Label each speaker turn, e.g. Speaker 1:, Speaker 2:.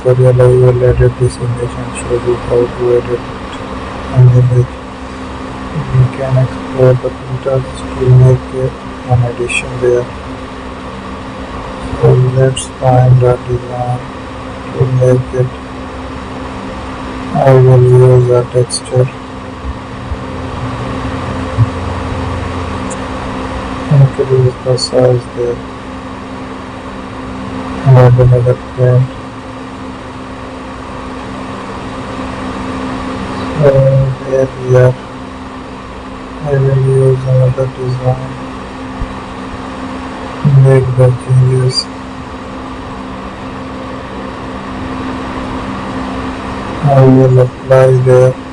Speaker 1: tutorial I will edit this image and show you how to edit an image. We can explore the filters to make an addition there. So let's find a design to make it. I will use a texture. Increase the size there. Add another paint. So there we are. I will use another design. Make the changes. I will apply there.